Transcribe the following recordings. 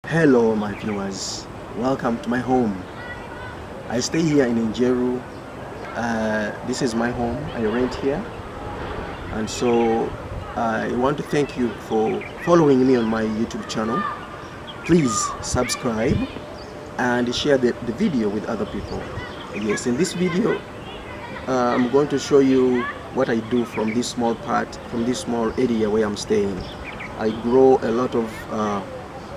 Hello my viewers, welcome to my home. I stay here in Njeru. This is my home, I rent here, and so I want to thank you for following me on my YouTube channel. Please subscribe and share the video with other people. Yes, in this video I'm going to show you what I do from this small area where I'm staying. I grow a lot of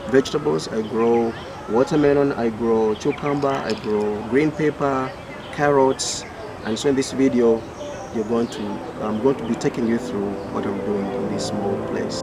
vegetables. I grow watermelon, I grow cucumber, I grow green pepper, carrots, and so in this video I'm going to be taking you through what I'm doing in this small place.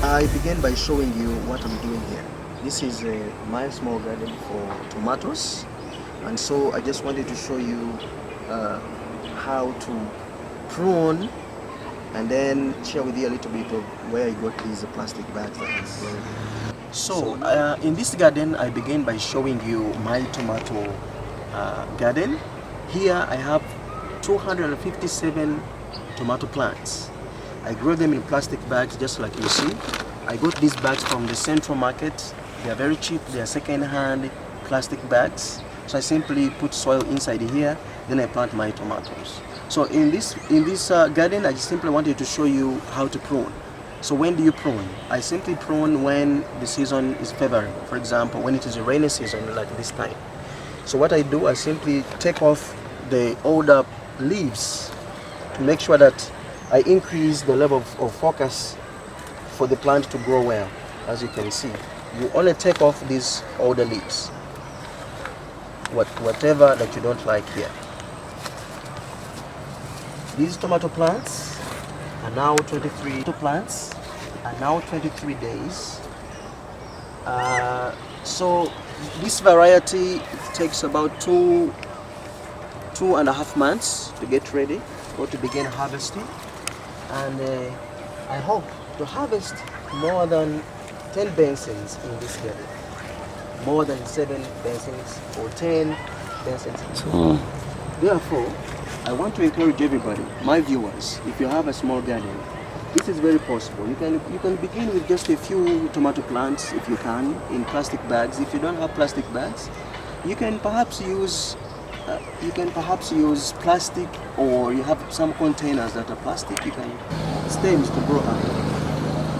I began by showing you what I'm doing here. This is my small garden for tomatoes, and so I just wanted to show you how to prune and then share with you a little bit of where I got these plastic bags that I'm growing. So in this garden I began by showing you my tomato garden. Here I have 257 tomato plants. I grow them in plastic bags just like you see. I got these bags from the central market. They are very cheap. They are second-hand plastic bags. So I simply put soil inside here, then I plant my tomatoes. So in this garden, I just simply wanted to show you how to prune. So when do you prune? I simply prune when the season is favorable. For example, when it is a rainy season like this time. So what I do, I simply take off the older leaves to make sure that I increase the level of focus for the plant to grow well. As you can see, you only take off these older leaves, whatever that you don't like here. These tomato plants are now 23 plants are now 23 days. So this variety takes about two and a half months to get ready or to begin harvesting. And I hope to harvest more than 10 basins in this garden, more than 7 basins or 10 basins. So, therefore, I want to encourage everybody, my viewers, if you have a small garden, this is very possible. You can begin with just a few tomato plants if you can, in plastic bags. If you don't have plastic bags, you can perhaps use plastic, or you have some containers that are plastic. You can stems to grow up.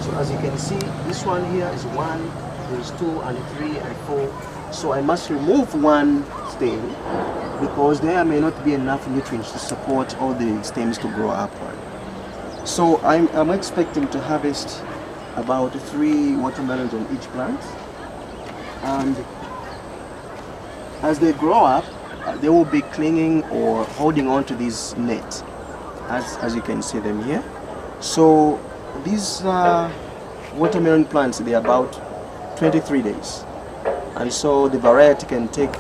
So as you can see, this one here is 1, there's 2 and 3 and 4. So I must remove one stem because there may not be enough nutrients to support all the stems to grow upward. So I'm expecting to harvest about 3 watermelons on each plant, and as they grow up, they will be clinging or holding on to this net, as you can see them here. So these watermelon plants, they are about 23 days, and so the variety can take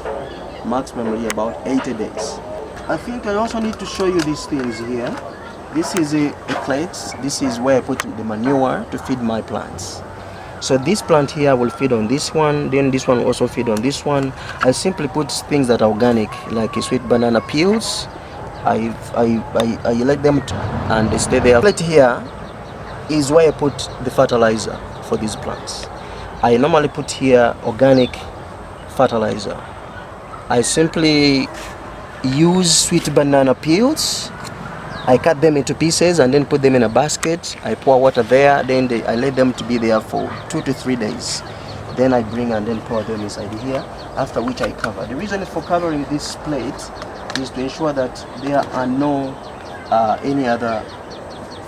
maximally about 80 days. I think I also need to show you these things here. This is a plate. This is where I put the manure to feed my plants. So this plant here will feed on this one, then this one will also feed on this one. I simply put things that are organic, like sweet banana peels. I let them and they stay there. Plate here is where I put the fertilizer for these plants. I normally put here organic fertilizer. I simply use sweet banana peels. I cut them into pieces and then put them in a basket. I pour water there, then I let them to be there for 2 to 3 days. Then I bring and then pour them inside here, after which I cover. The reason for covering this plate is to ensure that there are no any other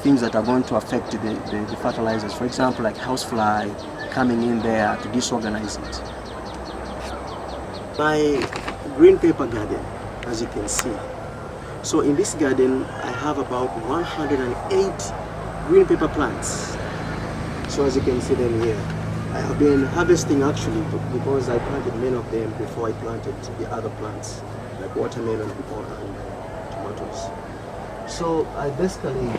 things that are going to affect the fertilizers. For example, like housefly coming in there to disorganize it. My green paper garden, as you can see. So in this garden, I have about 108 green paper plants. So as you can see them here, I have been harvesting actually because I planted many of them before I planted the other plants, like watermelon and tomatoes. So I basically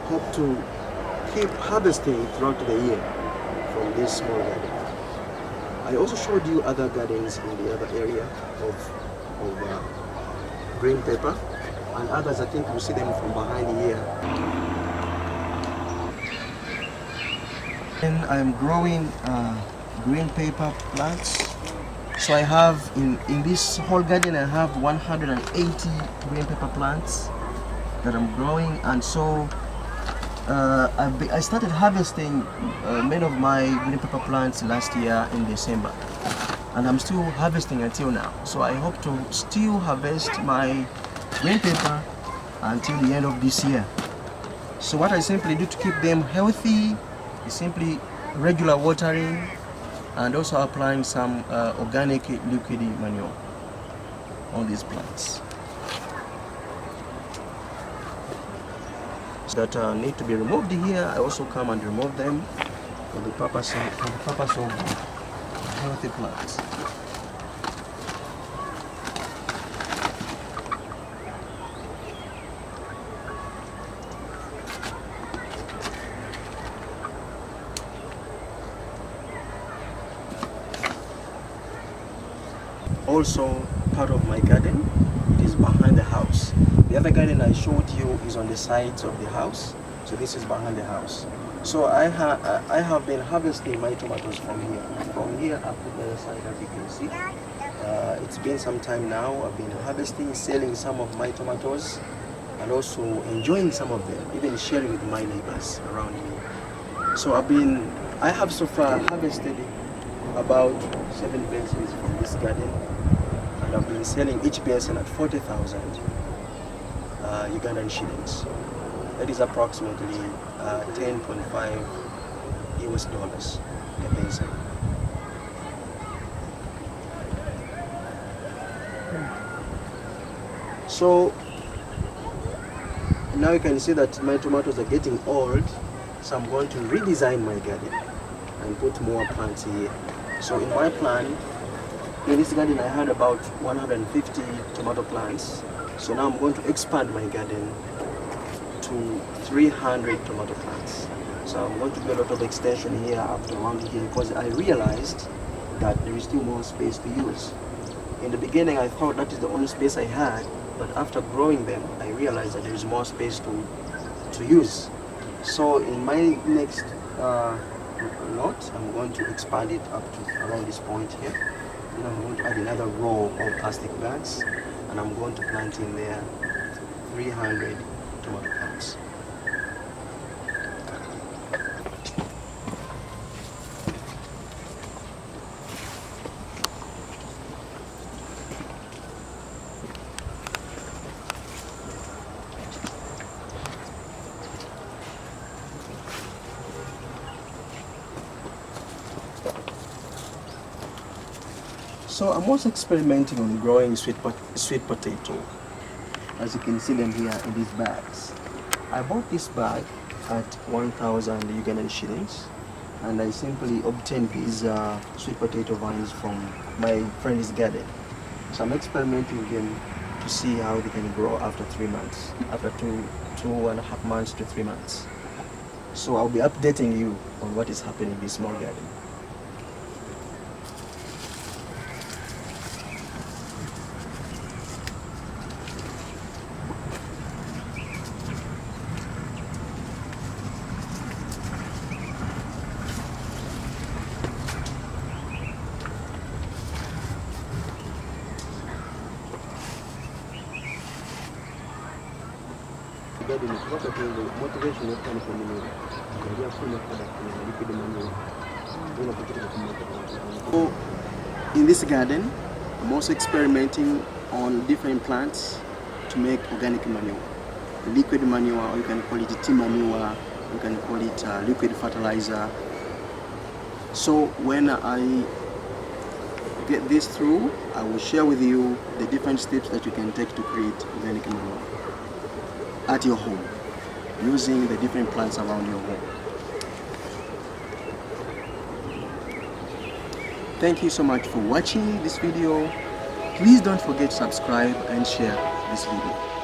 hope to keep harvesting throughout the year from this small garden. I also showed you other gardens in the other area of green pepper, and others I think you see them from behind here. And I'm growing green pepper plants. So I have in this whole garden I have 180 green pepper plants that I'm growing, and so I started harvesting many of my green pepper plants last year in December, and I'm still harvesting until now. So I hope to still harvest my green pepper until the end of this year. So what I simply do to keep them healthy is simply regular watering and also applying some organic liquid manure on these plants that need to be removed here. I also come and remove them for the purpose of healthy plants. Also, part of my garden, it is behind the house. The other garden I showed you is on the sides of the house, so this is behind the house. So I have been harvesting my tomatoes from here. From here up to the other side, as you can see. It's been some time now. I've been harvesting, selling some of my tomatoes, and also enjoying some of them, even sharing with my neighbors around me. So I have so far harvested about 7 basins from this garden, and I've been selling each basin at 40,000 Ugandan shillings. That is approximately 10.5 US dollars a basin. So now you can see that my tomatoes are getting old, so I'm going to redesign my garden and put more plants here. So in my plan, in this garden I had about 150 tomato plants. So now I'm going to expand my garden to 300 tomato plants. So I'm going to do a lot of extension here up to around here because I realized that there is still more space to use. In the beginning I thought that is the only space I had, but after growing them I realized that there is more space to use. So in my next lot, I'm going to expand it up to around this point here. Then I'm going to add another row of plastic bags, and I'm going to plant in there 300 tomato plants. So I'm also experimenting on growing sweet potato. As you can see them here in these bags. I bought this bag at 1,000 Ugandan shillings, and I simply obtained these sweet potato vines from my friend's garden. So I'm experimenting with them to see how they can grow after 3 months, after 2.5 months to 3 months. So I'll be updating you on what is happening in this small garden. garden property, the motivation of kind of community. We have full of product, liquid manure. So in this garden, I'm also experimenting on different plants to make organic manure. Liquid manure, or you can call it tea manure, you can call it liquid fertilizer. So when I get this through, I will share with you the different steps that you can take to create organic manure at your home, using the different plants around your home. Thank you so much for watching this video. Please don't forget to subscribe and share this video.